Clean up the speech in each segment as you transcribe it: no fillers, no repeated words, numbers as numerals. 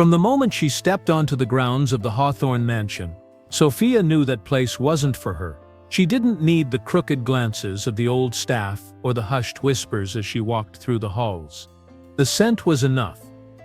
From the moment she stepped onto the grounds of the Hawthorne mansion, Sofia knew that place wasn't for her. She didn't need the crooked glances of the old staff or the hushed whispers as she walked through the halls. The scent was enough,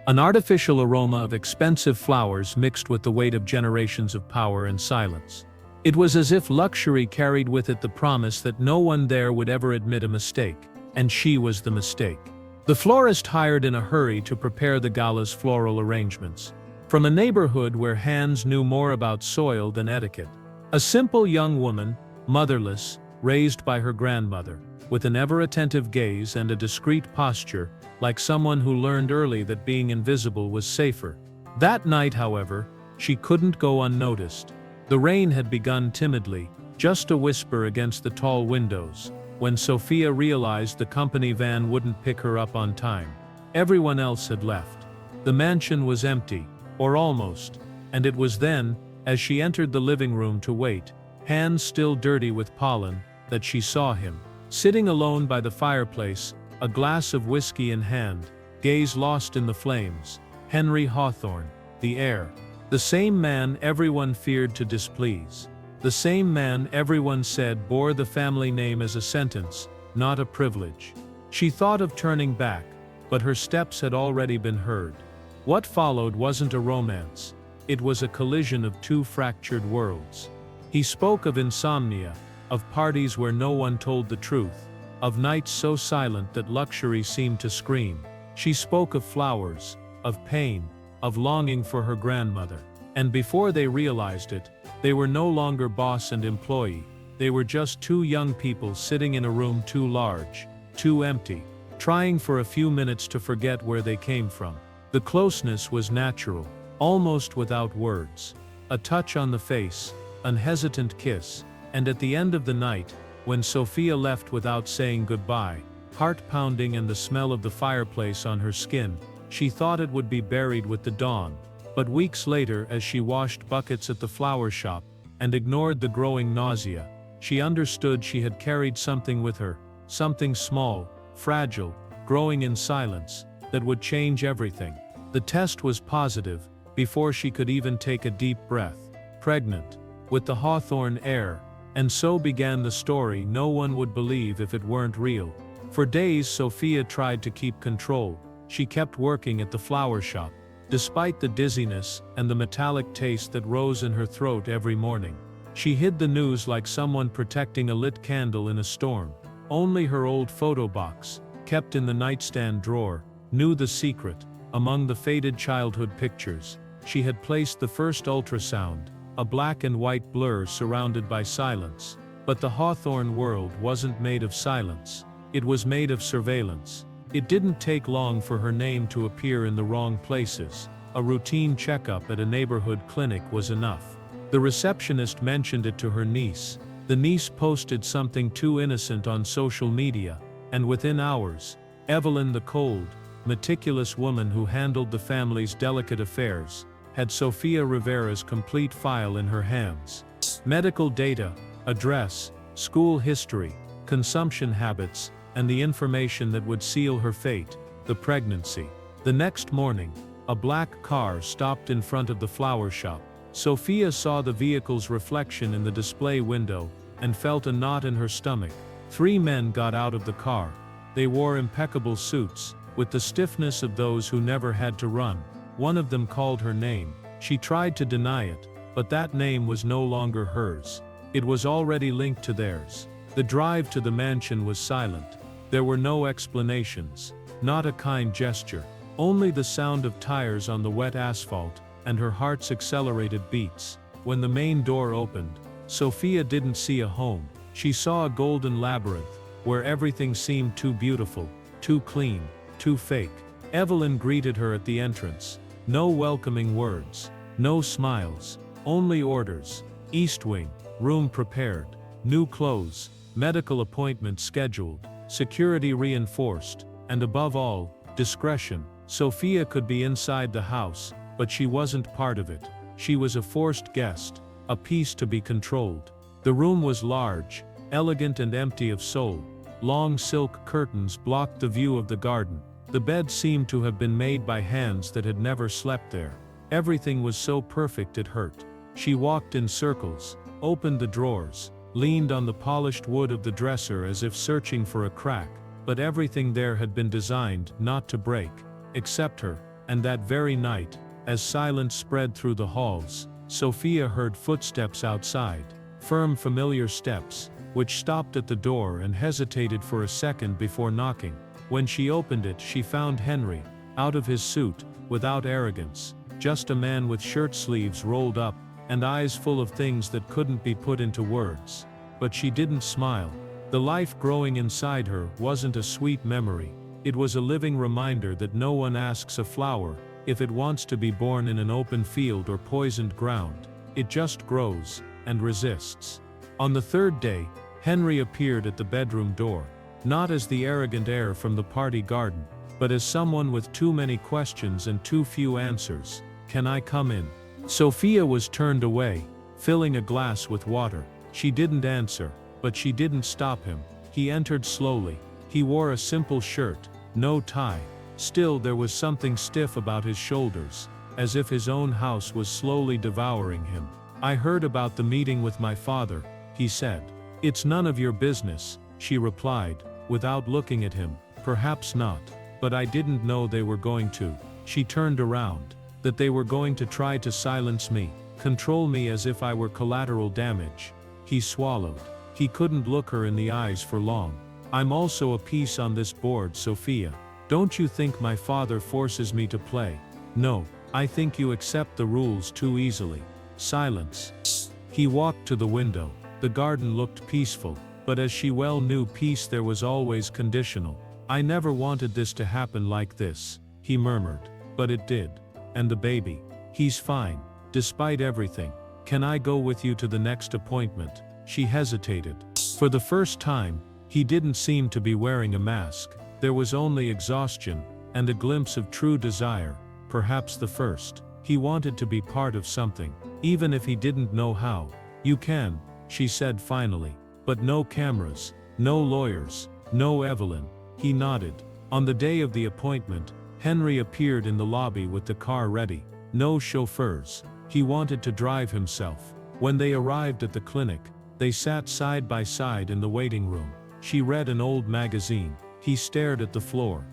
an artificial aroma of expensive flowers mixed with the weight of generations of power and silence. It was as if luxury carried with it the promise that no one there would ever admit a mistake, and she was the mistake. The florist hired in a hurry to prepare the gala's floral arrangements. From a neighborhood where hands knew more about soil than etiquette. A simple young woman, motherless, raised by her grandmother, with an ever-attentive gaze and a discreet posture, like someone who learned early that being invisible was safer. That night, however, she couldn't go unnoticed. The rain had begun timidly, just a whisper against the tall windows, when Sofia realized the company van wouldn't pick her up on time. Everyone else had left. The mansion was empty, or almost, and it was then, as she entered the living room to wait, hands still dirty with pollen, that she saw him, sitting alone by the fireplace, a glass of whiskey in hand, gaze lost in the flames. Henry Hawthorne, the heir. The same man everyone feared to displease. The same man everyone said bore the family name as a sentence, not a privilege. She thought of turning back, but her steps had already been heard. What followed wasn't a romance. It was a collision of two fractured worlds. He spoke of insomnia, of parties where no one told the truth, of nights so silent that luxury seemed to scream. She spoke of flowers, of pain, of longing for her grandmother. And before they realized it, they were no longer boss and employee. They were just two young people sitting in a room too large, too empty, trying for a few minutes to forget where they came from. The closeness was natural, almost without words. A touch on the face, an hesitant kiss, and at the end of the night, when Sofia left without saying goodbye, heart pounding and the smell of the fireplace on her skin, she thought it would be buried with the dawn. But weeks later, as she washed buckets at the flower shop and ignored the growing nausea, she understood she had carried something with her, something small, fragile, growing in silence, that would change everything. The test was positive, before she could even take a deep breath. Pregnant, with the Hawthorne heir. And so began the story no one would believe if it weren't real. For days Sofia tried to keep control. She kept working at the flower shop, despite the dizziness and the metallic taste that rose in her throat every morning. She hid the news like someone protecting a lit candle in a storm. Only her old photo box, kept in the nightstand drawer, knew the secret. Among the faded childhood pictures, she had placed the first ultrasound, a black and white blur surrounded by silence. But the Hawthorne world wasn't made of silence. It was made of surveillance. It didn't take long for her name to appear in the wrong places. A routine checkup at a neighborhood clinic was enough. The receptionist mentioned it to her niece. The niece posted something too innocent on social media, and within hours, Evelyn, the cold, meticulous woman who handled the family's delicate affairs, had Sofia Rivera's complete file in her hands. Medical data, address, school history, consumption habits, and the information that would seal her fate, the pregnancy. The next morning, a black car stopped in front of the flower shop. Sofia saw the vehicle's reflection in the display window and felt a knot in her stomach. 3 men got out of the car. They wore impeccable suits, with the stiffness of those who never had to run. One of them called her name. She tried to deny it, but that name was no longer hers. It was already linked to theirs. The drive to the mansion was silent. There were no explanations, not a kind gesture, only the sound of tires on the wet asphalt, and her heart's accelerated beats. When the main door opened, Sofia didn't see a home. She saw a golden labyrinth, where everything seemed too beautiful, too clean, too fake. Evelyn greeted her at the entrance. No welcoming words, no smiles, only orders. East wing, room prepared, new clothes, medical appointment scheduled, security reinforced, and above all, discretion. Sofia could be inside the house, but she wasn't part of it. She was a forced guest, a piece to be controlled. The room was large, elegant and empty of soul. Long silk curtains blocked the view of the garden. The bed seemed to have been made by hands that had never slept there. Everything was so perfect it hurt. She walked in circles, opened the drawers, leaned on the polished wood of the dresser as if searching for a crack, but everything there had been designed not to break, except her, and that very night, as silence spread through the halls, Sofia heard footsteps outside, firm familiar steps, which stopped at the door and hesitated for a second before knocking. When she opened it, she found Henry, out of his suit, without arrogance, just a man with shirt sleeves rolled up, and eyes full of things that couldn't be put into words. But she didn't smile. The life growing inside her wasn't a sweet memory. It was a living reminder that no one asks a flower if it wants to be born in an open field or poisoned ground. It just grows, and resists. On the third day, Henry appeared at the bedroom door, not as the arrogant heir from the party garden, but as someone with too many questions and too few answers. "Can I come in?" Sofia was turned away, filling a glass with water. She didn't answer, but she didn't stop him. He entered slowly. He wore a simple shirt, no tie. Still there was something stiff about his shoulders, as if his own house was slowly devouring him. "I heard about the meeting with my father," he said. "It's none of your business," she replied, without looking at him. "Perhaps not, but I didn't know they were going to." She turned around. "That they were going to try to silence me, control me as if I were collateral damage." He swallowed. He couldn't look her in the eyes for long. "I'm also a piece on this board, Sofia. Don't you think my father forces me to play? No, I think you accept the rules too easily." Silence. He walked to the window. The garden looked peaceful, but as she well knew, peace there was always conditional. "I never wanted this to happen like this," he murmured. "But it did. And the baby? He's fine, despite everything. Can I go with you to the next appointment?" She hesitated. For the first time, he didn't seem to be wearing a mask. There was only exhaustion, and a glimpse of true desire, perhaps the first. He wanted to be part of something, even if he didn't know how. "You can," she said finally. "But no cameras, no lawyers, no Evelyn." He nodded. On the day of the appointment, Henry appeared in the lobby with the car ready. No chauffeurs. He wanted to drive himself. When they arrived at the clinic, they sat side by side in the waiting room. She read an old magazine. He stared at the floor.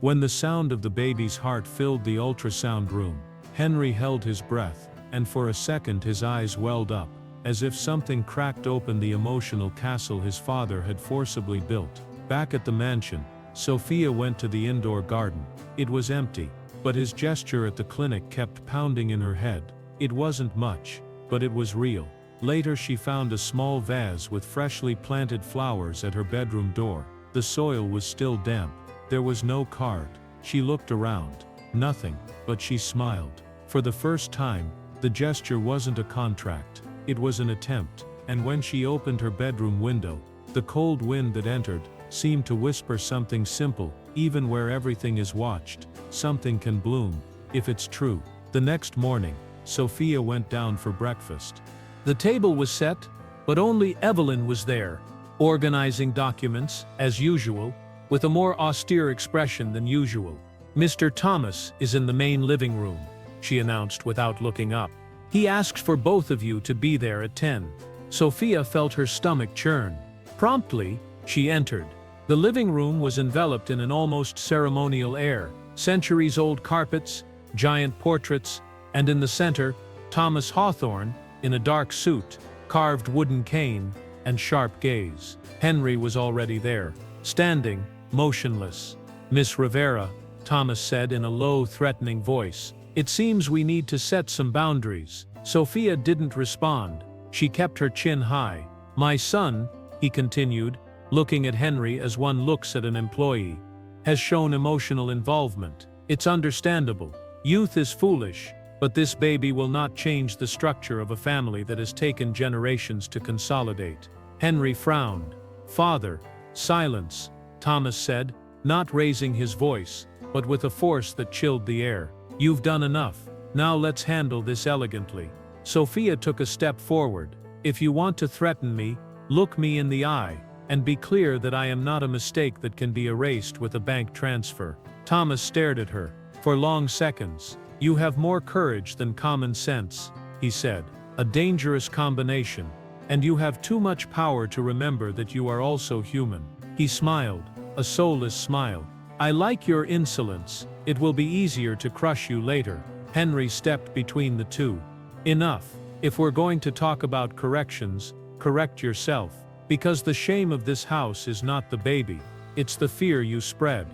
When the sound of the baby's heart filled the ultrasound room, Henry held his breath, and for a second his eyes welled up, as if something cracked open the emotional castle his father had forcibly built. Back at the mansion, Sofia went to the indoor garden. It was empty, but his gesture at the clinic kept pounding in her head. It wasn't much, but it was real. Later she found a small vase with freshly planted flowers at her bedroom door. The soil was still damp. There was no card. She looked around. Nothing, but she smiled. For the first time, the gesture wasn't a contract. It was an attempt, and when she opened her bedroom window, the cold wind that entered seemed to whisper something simple. Even where everything is watched, something can bloom, if it's true. The next morning, Sofia went down for breakfast. The table was set, but only Evelyn was there, organizing documents, as usual, with a more austere expression than usual. "Mr. Thomas is in the main living room," she announced without looking up. "He asked for both of you to be there at 10. Sofia felt her stomach churn. Promptly, she entered. The living room was enveloped in an almost ceremonial air, centuries-old carpets, giant portraits, and in the center, Thomas Hawthorne, in a dark suit, carved wooden cane, and sharp gaze. Henry was already there, standing, motionless. "Miss Rivera," Thomas said in a low, threatening voice, "it seems we need to set some boundaries." Sofia didn't respond. She kept her chin high. "My son," he continued, looking at Henry as one looks at an employee, "has shown emotional involvement. It's understandable. Youth is foolish, but this baby will not change the structure of a family that has taken generations to consolidate." Henry frowned. "Father." "Silence," Thomas said, not raising his voice, but with a force that chilled the air. "You've done enough. Now let's handle this elegantly." Sofia took a step forward. "If you want to threaten me, look me in the eye, and be clear that I am not a mistake that can be erased with a bank transfer." Thomas stared at her for long seconds. "You have more courage than common sense," he said. "A dangerous combination. And you have too much power to remember that you are also human." He smiled, a soulless smile. "I like your insolence. It will be easier to crush you later." Henry stepped between the two. "Enough. If we're going to talk about corrections, correct yourself. Because the shame of this house is not the baby. It's the fear you spread."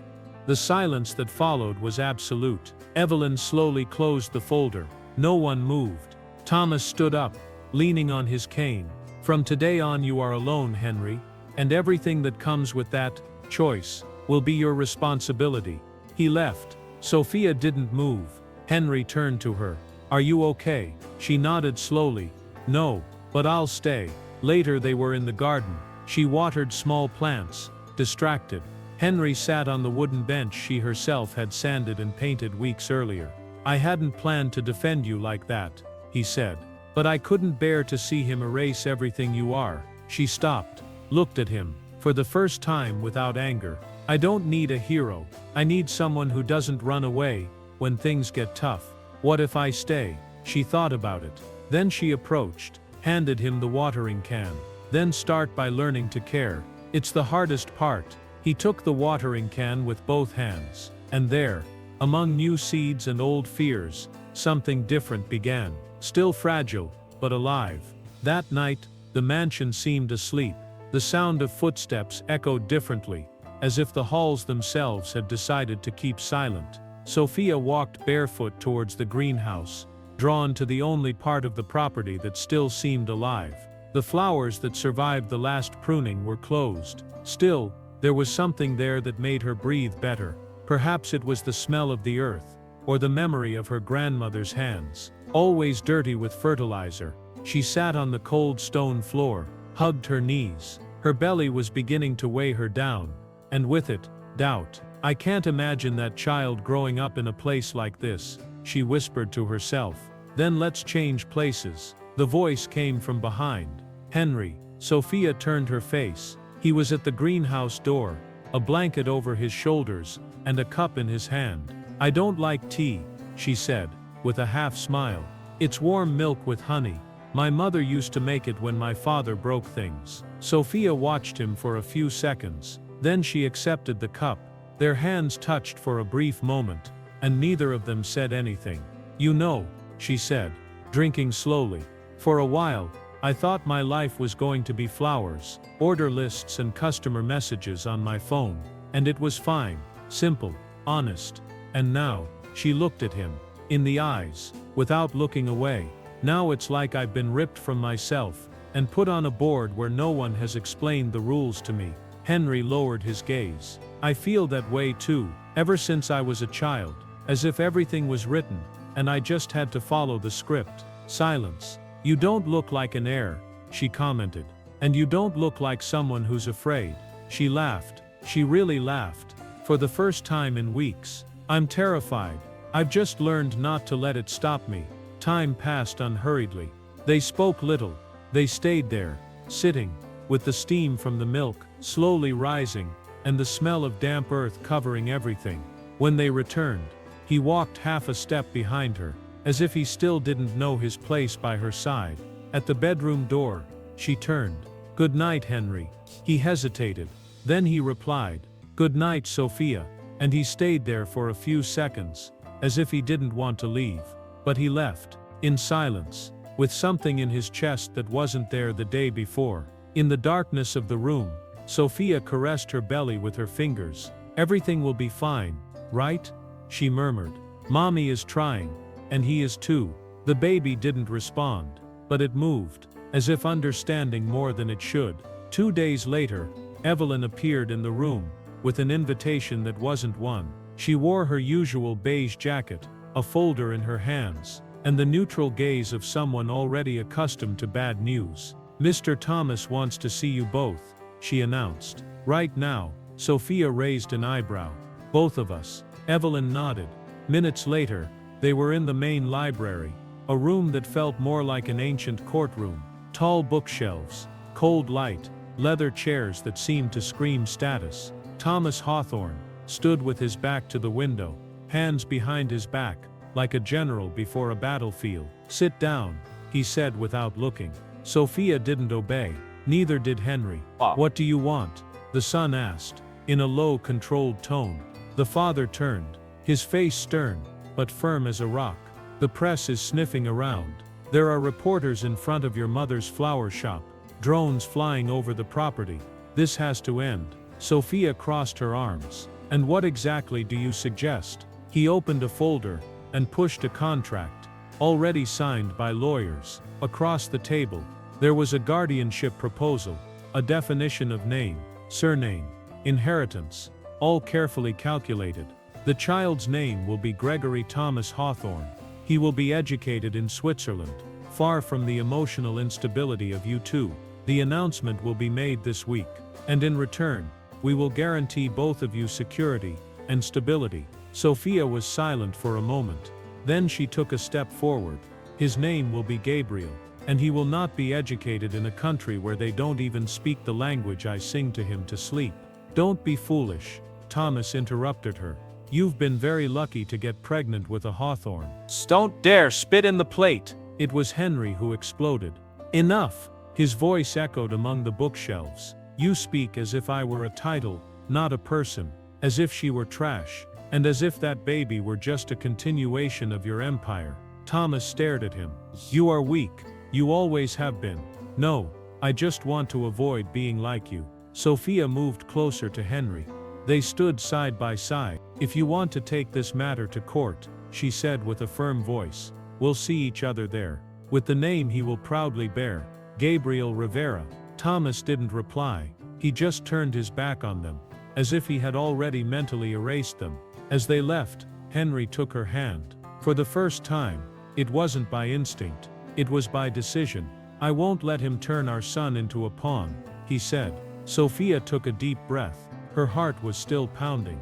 The silence that followed was absolute. Evelyn slowly closed the folder. No one moved. Thomas stood up, leaning on his cane. "From today on you are alone, Henry, and everything that comes with that choice will be your responsibility." He left. Sofia didn't move. Henry turned to her. "Are you okay?" She nodded slowly. "No, but I'll stay." Later they were in the garden. She watered small plants, distracted. Henry sat on the wooden bench she herself had sanded and painted weeks earlier. "I hadn't planned to defend you like that," he said. "But I couldn't bear to see him erase everything you are." She stopped, looked at him, for the first time without anger. "I don't need a hero. I need someone who doesn't run away when things get tough. What if I stay?" She thought about it. Then she approached, handed him the watering can. "Then start by learning to care. It's the hardest part." He took the watering can with both hands. And there, among new seeds and old fears, something different began. Still fragile, but alive. That night, the mansion seemed asleep. The sound of footsteps echoed differently, as if the halls themselves had decided to keep silent. Sofia walked barefoot towards the greenhouse, drawn to the only part of the property that still seemed alive. The flowers that survived the last pruning were closed. Still, there was something there that made her breathe better. Perhaps it was the smell of the earth, or the memory of her grandmother's hands, always dirty with fertilizer. She sat on the cold stone floor, hugged her knees. Her belly was beginning to weigh her down, and with it, doubt. "I can't imagine that child growing up in a place like this," she whispered to herself. "Then let's change places." The voice came from behind. "Henry." Sofia turned her face. He was at the greenhouse door, a blanket over his shoulders, and a cup in his hand. "I don't like tea," she said, with a half smile. "It's warm milk with honey. My mother used to make it when my father broke things." Sofia watched him for a few seconds. Then she accepted the cup. Their hands touched for a brief moment, and neither of them said anything. "You know," she said, drinking slowly, "for a while, I thought my life was going to be flowers, order lists and customer messages on my phone. And it was fine, simple, honest. And now," she looked at him, in the eyes, without looking away, "now it's like I've been ripped from myself, and put on a board where no one has explained the rules to me." Henry lowered his gaze. "I feel that way too, ever since I was a child, as if everything was written, and I just had to follow the script." Silence. "You don't look like an heir," she commented. "And you don't look like someone who's afraid." She laughed. She really laughed. "For the first time in weeks. I'm terrified. I've just learned not to let it stop me." Time passed unhurriedly. They spoke little. They stayed there, sitting, with the steam from the milk slowly rising, and the smell of damp earth covering everything. When they returned, he walked half a step behind her, as if he still didn't know his place by her side. At the bedroom door, she turned. "Good night, Henry." He hesitated. Then he replied, "Good night, Sofia." And he stayed there for a few seconds, as if he didn't want to leave. But he left, in silence, with something in his chest that wasn't there the day before. In the darkness of the room, Sofia caressed her belly with her fingers. "Everything will be fine, right?" she murmured. "Mommy is trying. And he is too." The baby didn't respond, but it moved, as if understanding more than it should. 2 days later, Evelyn appeared in the room, with an invitation that wasn't one. She wore her usual beige jacket, a folder in her hands, and the neutral gaze of someone already accustomed to bad news. "Mr. Thomas wants to see you both," she announced. "Right now." Sofia raised an eyebrow. "Both of us." Evelyn nodded. Minutes later, they were in the main library, a room that felt more like an ancient courtroom. Tall bookshelves, cold light, leather chairs that seemed to scream status. Thomas Hawthorne, stood with his back to the window, hands behind his back, like a general before a battlefield. "Sit down," he said without looking. Sofia didn't obey. Neither did Henry. "What do you want?" the son asked, in a low, controlled tone. The father turned, his face stern, but firm as a rock. "The press is sniffing around. There are reporters in front of your mother's flower shop, drones flying over the property. This has to end." Sofia crossed her arms. "And what exactly do you suggest?" He opened a folder and pushed a contract, already signed by lawyers. Across the table, there was a guardianship proposal, a definition of name, surname, inheritance, all carefully calculated. The child's name will be Gregory Thomas Hawthorne. He will be educated in Switzerland, far from the emotional instability of you two. The announcement will be made this week, and in return, we will guarantee both of you security and stability. Sofia was silent for a moment. Then she took a step forward. "His name will be Gabriel, and he will not be educated in a country where they don't even speak the language I sing to him to sleep." "Don't be foolish," Thomas interrupted her. "You've been very lucky to get pregnant with a Hawthorne." "Don't dare spit in the plate!" It was Henry who exploded. "Enough!" His voice echoed among the bookshelves. "You speak as if I were a title, not a person, as if she were trash, and as if that baby were just a continuation of your empire." Thomas stared at him. "You are weak. You always have been." "No, I just want to avoid being like you." Sofia moved closer to Henry. They stood side by side. "If you want to take this matter to court," she said with a firm voice, "we'll see each other there, with the name he will proudly bear, Gabriel Rivera." Thomas didn't reply. He just turned his back on them, as if he had already mentally erased them. As they left, Henry took her hand. For the first time, it wasn't by instinct, it was by decision. "I won't let him turn our son into a pawn," he said. Sofia took a deep breath. Her heart was still pounding.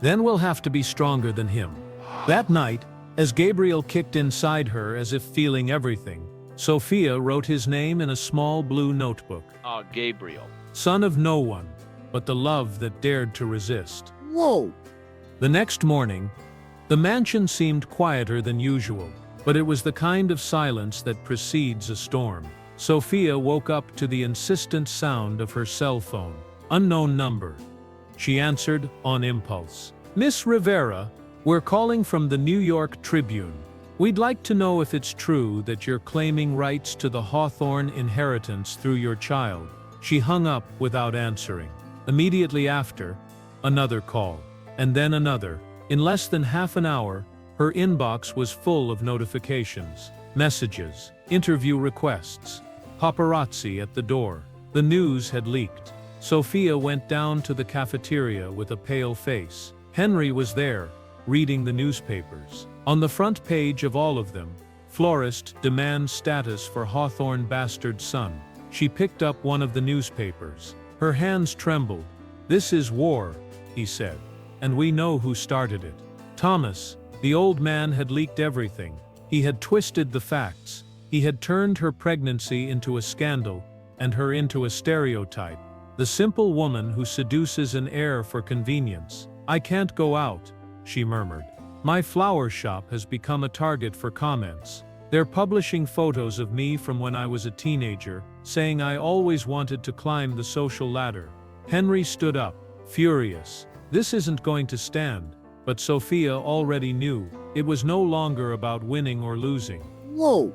"Then we'll have to be stronger than him." That night, as Gabriel kicked inside her as if feeling everything, Sofia wrote his name in a small blue notebook. Gabriel. Son of no one, but the love that dared to resist. Whoa! The next morning, the mansion seemed quieter than usual, but it was the kind of silence that precedes a storm. Sofia woke up to the insistent sound of her cell phone. Unknown number. She answered on impulse. "Miss Rivera, we're calling from the New York Tribune. We'd like to know if it's true that you're claiming rights to the Hawthorne inheritance through your child." She hung up without answering. Immediately after, another call, and then another. In less than half an hour, her inbox was full of notifications, messages, interview requests, paparazzi at the door. The news had leaked. Sofia went down to the cafeteria with a pale face. Henry was there, reading the newspapers. On the front page of all of them, "Florist demands status for Hawthorne bastard son." She picked up one of the newspapers. Her hands trembled. "This is war," he said, "and we know who started it." Thomas, the old man, had leaked everything. He had twisted the facts. He had turned her pregnancy into a scandal, and her into a stereotype. The simple woman who seduces an heir for convenience. "I can't go out," she murmured. "My flower shop has become a target for comments. They're publishing photos of me from when I was a teenager, saying I always wanted to climb the social ladder." Henry stood up, furious. This isn't going to stand. But Sofia already knew. It was no longer about winning or losing. Whoa!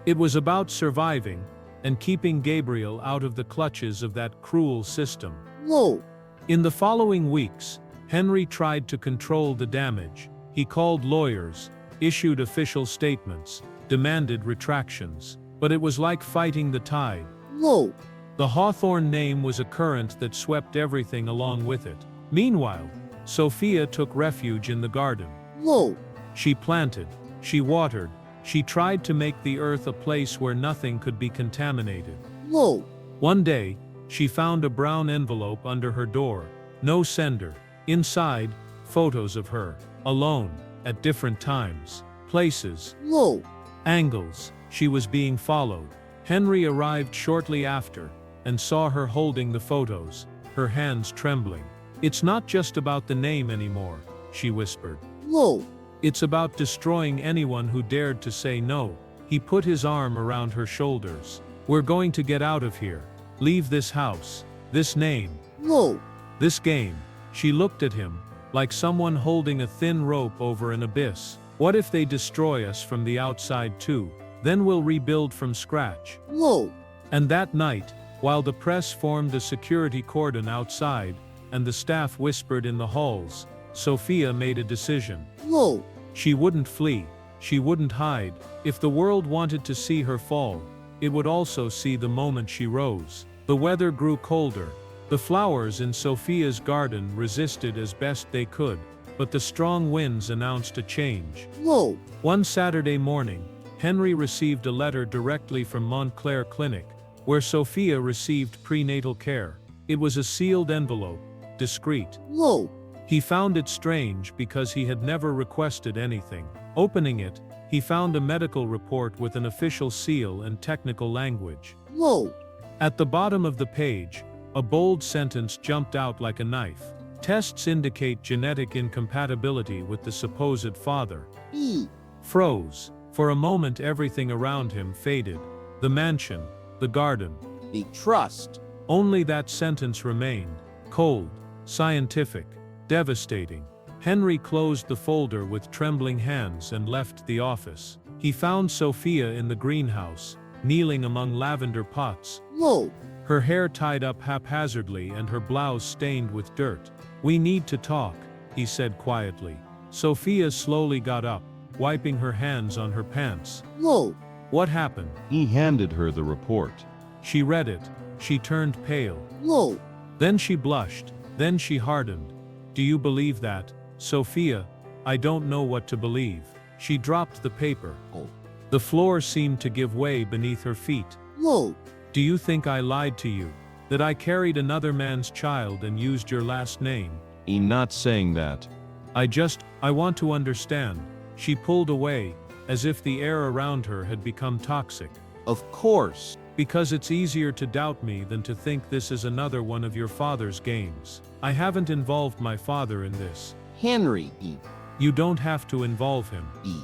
It was about surviving, and keeping Gabriel out of the clutches of that cruel system. Whoa! In the following weeks, Henry tried to control the damage. He called lawyers, issued official statements, demanded retractions. But it was like fighting the tide. Whoa! The Hawthorne name was a current that swept everything along with it. Meanwhile, Sofia took refuge in the garden. Whoa! She planted, she watered, she tried to make the earth a place where nothing could be contaminated. Whoa! One day, she found a brown envelope under her door. No sender. Inside, photos of her, alone, at different times, places, Whoa! angles. She was being followed. Henry arrived shortly after, and saw her holding the photos, her hands trembling. It's not just about the name anymore, she whispered. No. It's about destroying anyone who dared to say no. He put his arm around her shoulders. We're going to get out of here. Leave this house. This name. No. This game. She looked at him, like someone holding a thin rope over an abyss. What if they destroy us from the outside too? Then we'll rebuild from scratch. No. And that night, while the press formed a security cordon outside, and the staff whispered in the halls, Sofia made a decision. No. She wouldn't flee. She wouldn't hide. If the world wanted to see her fall, it would also see the moment she rose. The weather grew colder. The flowers in Sofia's garden resisted as best they could, but the strong winds announced a change. No. One Saturday morning, Henry received a letter directly from Montclair Clinic, where Sofia received prenatal care. It was a sealed envelope, discreet. No. He found it strange because he had never requested anything. Opening it, he found a medical report with an official seal and technical language. No. At the bottom of the page, a bold sentence jumped out like a knife. Tests indicate genetic incompatibility with the supposed father. E. Froze. For a moment everything around him faded. The mansion, the garden. The trust. Only that sentence remained. Cold, scientific, devastating. Henry closed the folder with trembling hands and left the office. He found Sofia in the greenhouse, kneeling among lavender pots. No. Her hair tied up haphazardly and her blouse stained with dirt. We need to talk, he said quietly. Sofia slowly got up, wiping her hands on her pants. No. What happened? He handed her the report. She read it. She turned pale. No. Then she blushed. Then she hardened. Do you believe that, Sofia? I don't know what to believe. She dropped the paper. Oh. The floor seemed to give way beneath her feet. No. Do you think I lied to you? That I carried another man's child and used your last name? I'm not saying that. I want to understand. She pulled away, as if the air around her had become toxic. Of course. Because it's easier to doubt me than to think this is another one of your father's games. I haven't involved my father in this. Henry. E. You don't have to involve him. E.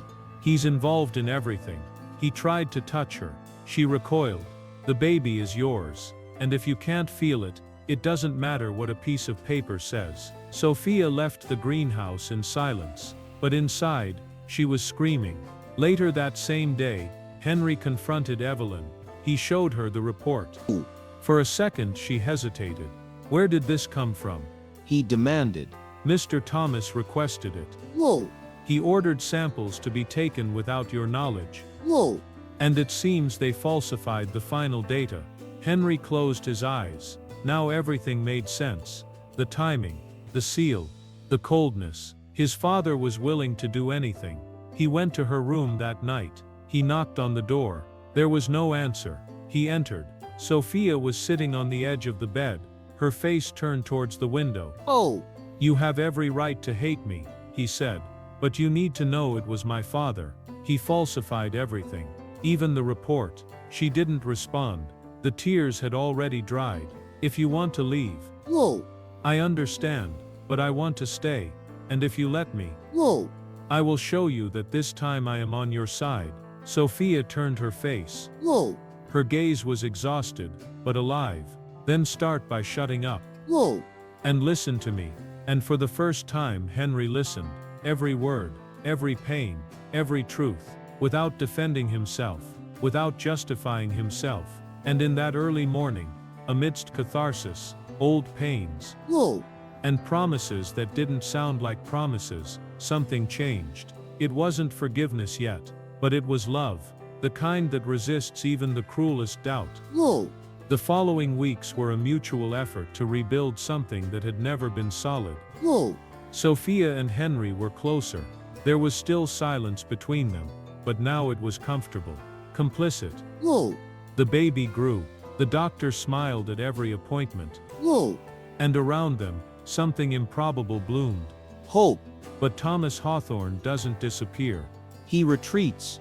He's involved in everything. He tried to touch her. She recoiled. The baby is yours. And if you can't feel it, it doesn't matter what a piece of paper says. Sofia left the greenhouse in silence. But inside, she was screaming. Later that same day, Henry confronted Evelyn. He showed her the report. Ooh. For a second she hesitated. Where did this come from? He demanded. Mr. Thomas requested it. No. He ordered samples to be taken without your knowledge. No. And it seems they falsified the final data. Henry closed his eyes. Now everything made sense. The timing, the seal, the coldness. His father was willing to do anything. He went to her room that night. He knocked on the door. There was no answer. He entered. Sofia was sitting on the edge of the bed, her face turned towards the window. Oh. You have every right to hate me, he said. But you need to know it was my father. He falsified everything. Even the report. She didn't respond. The tears had already dried. If you want to leave. No. I understand, but I want to stay. And if you let me. No. I will show you that this time I am on your side. Sofia turned her face. No. Her gaze was exhausted, but alive. Then start by shutting up. No. And listen to me. And for the first time Henry listened. Every word, every pain, every truth. Without defending himself. Without justifying himself. And in that early morning, amidst catharsis, old pains, No. and promises that didn't sound like promises, something changed. It wasn't forgiveness yet, but it was love, the kind that resists even the cruelest doubt. No. The following weeks were a mutual effort to rebuild something that had never been solid. No. Sofia and Henry were closer. There was still silence between them, but now it was comfortable, complicit. No. The baby grew. The doctor smiled at every appointment. No. And around them, something improbable bloomed. Hope. But Thomas Hawthorne doesn't disappear. He retreats.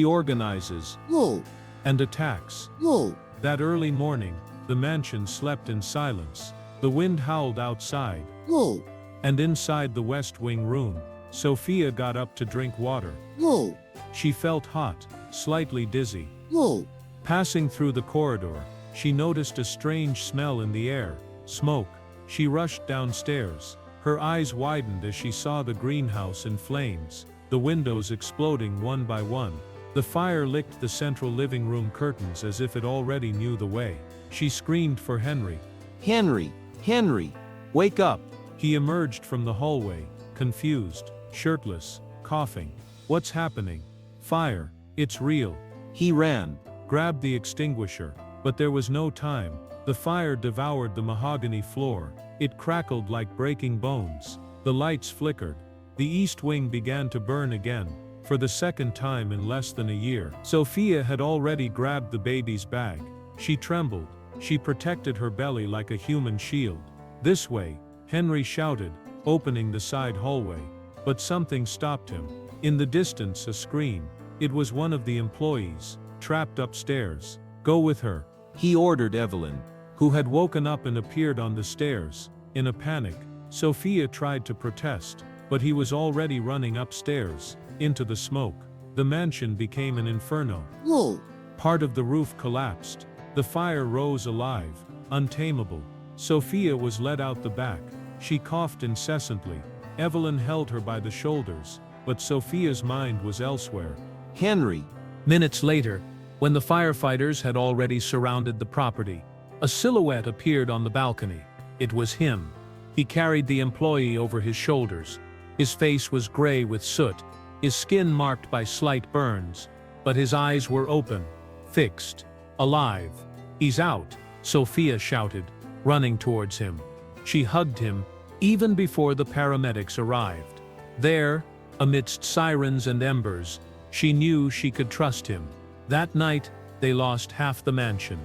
Reorganizes. No. And attacks. No. That early morning, the mansion slept in silence. The wind howled outside, Whoa. And inside the West Wing room, Sofia got up to drink water. Whoa. She felt hot, slightly dizzy. Whoa. Passing through the corridor, she noticed a strange smell in the air, smoke. She rushed downstairs. Her eyes widened as she saw the greenhouse in flames, the windows exploding one by one. The fire licked the central living room curtains as if it already knew the way. She screamed for Henry. Henry. Henry. Wake up. He emerged from the hallway, confused, shirtless, coughing. What's happening? Fire. It's real. He ran. Grabbed the extinguisher, but there was no time. The fire devoured the mahogany floor. It crackled like breaking bones. The lights flickered. The east wing began to burn again, for the second time in less than a year. Sofia had already grabbed the baby's bag. She trembled. She protected her belly like a human shield. This way, Henry shouted, opening the side hallway. But something stopped him. In the distance, a scream. It was one of the employees, trapped upstairs. Go with her, He ordered Evelyn. who had woken up and appeared on the stairs. In a panic, Sofia tried to protest, but he was already running upstairs, into the smoke. The mansion became an inferno. Whoa. Part of the roof collapsed. The fire rose alive, untamable. Sofia was led out the back. She coughed incessantly. Evelyn held her by the shoulders, but Sofia's mind was elsewhere. Henry. Minutes later, when the firefighters had already surrounded the property, a silhouette appeared on the balcony. It was him. He carried the employee over his shoulders. His face was gray with soot, his skin marked by slight burns, but his eyes were open, fixed, alive. He's out, Sofia shouted, running towards him. She hugged him, even before the paramedics arrived. There, amidst sirens and embers, she knew she could trust him. That night, they lost half the mansion.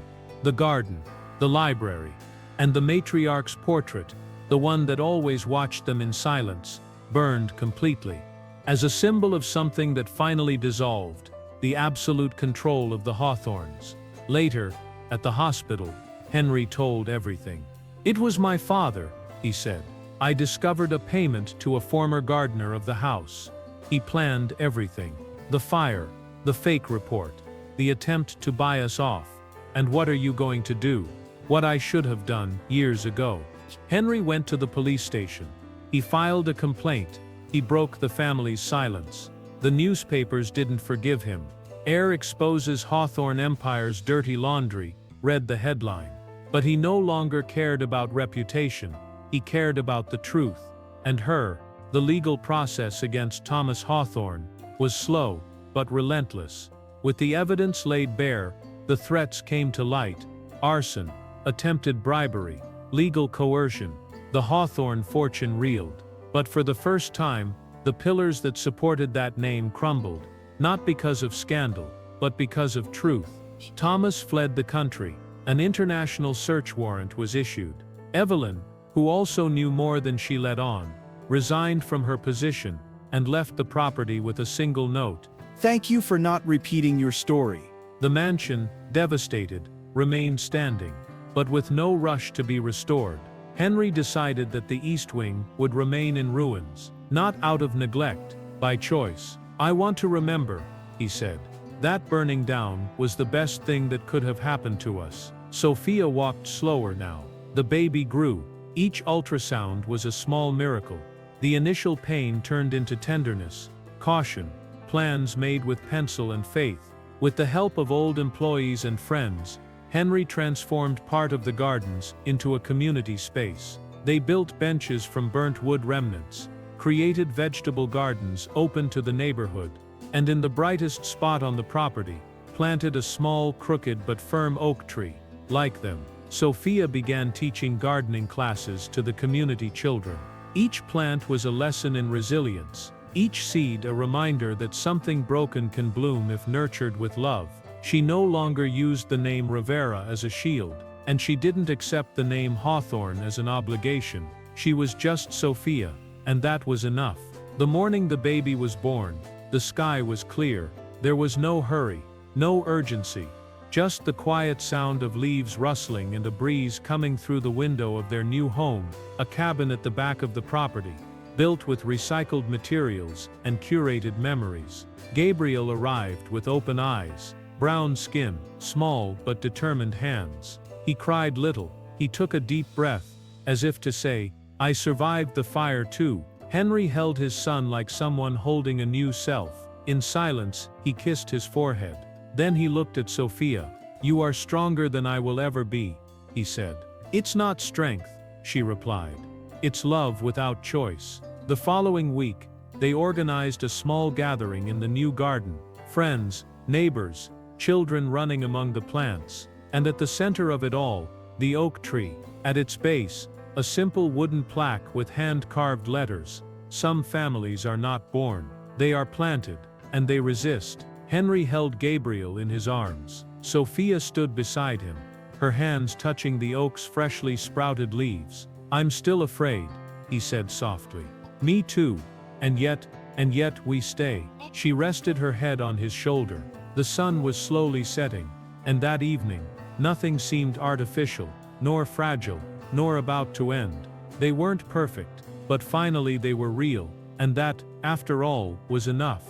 The garden, the library, and the matriarch's portrait, the one that always watched them in silence, burned completely. As a symbol of something that finally dissolved, the absolute control of the Hawthornes. Later, at the hospital, Henry told everything. It was my father, he said. I discovered a payment to a former gardener of the house. He planned everything. The fire, the fake report, the attempt to buy us off. And what are you going to do? What I should have done years ago. Henry went to the police station. He filed a complaint. He broke the family's silence. The newspapers didn't forgive him. Heir exposes Hawthorne Empire's dirty laundry, read the headline. But he no longer cared about reputation. He cared about the truth. And her, the legal process against Thomas Hawthorne, was slow, but relentless. With the evidence laid bare, the threats came to light. Arson, attempted bribery, legal coercion. The Hawthorne fortune reeled. But for the first time, the pillars that supported that name crumbled, not because of scandal, but because of truth. Thomas fled the country. An international search warrant was issued. Evelyn, who also knew more than she let on, resigned from her position and left the property with a single note. Thank you for not repeating your story. The mansion, devastated, remained standing, but with no rush to be restored. Henry decided that the East Wing would remain in ruins, not out of neglect, by choice. I want to remember, he said. That burning down was the best thing that could have happened to us. Sofia walked slower now. The baby grew. Each ultrasound was a small miracle. The initial pain turned into tenderness, caution, plans made with pencil and faith. With the help of old employees and friends, Henry transformed part of the gardens into a community space. They built benches from burnt wood remnants, created vegetable gardens open to the neighborhood, and in the brightest spot on the property, planted a small, crooked but firm oak tree. Like them, Sofia began teaching gardening classes to the community children. Each plant was a lesson in resilience, each seed a reminder that something broken can bloom if nurtured with love. She no longer used the name Rivera as a shield, and she didn't accept the name Hawthorne as an obligation. She was just Sofia, and that was enough. The morning the baby was born, the sky was clear. There was no hurry, no urgency. Just the quiet sound of leaves rustling and a breeze coming through the window of their new home, a cabin at the back of the property, built with recycled materials and curated memories. Gabriel arrived with open eyes, brown skin, small but determined hands. He cried little. He took a deep breath, as if to say, "I survived the fire too." Henry held his son like someone holding a new self. In silence, he kissed his forehead. Then he looked at Sofia. "You are stronger than I will ever be," he said. "It's not strength," she replied. "It's love without choice." The following week, they organized a small gathering in the new garden. Friends, neighbors, children running among the plants. And at the center of it all, the oak tree. At its base, a simple wooden plaque with hand-carved letters. "Some families are not born. They are planted, and they resist." Henry held Gabriel in his arms. Sofia stood beside him, her hands touching the oak's freshly sprouted leaves. "I'm still afraid," he said softly. "Me too. And yet we stay." She rested her head on his shoulder. The sun was slowly setting, and that evening, nothing seemed artificial, nor fragile, nor about to end. They weren't perfect, but finally they were real, and that, after all, was enough.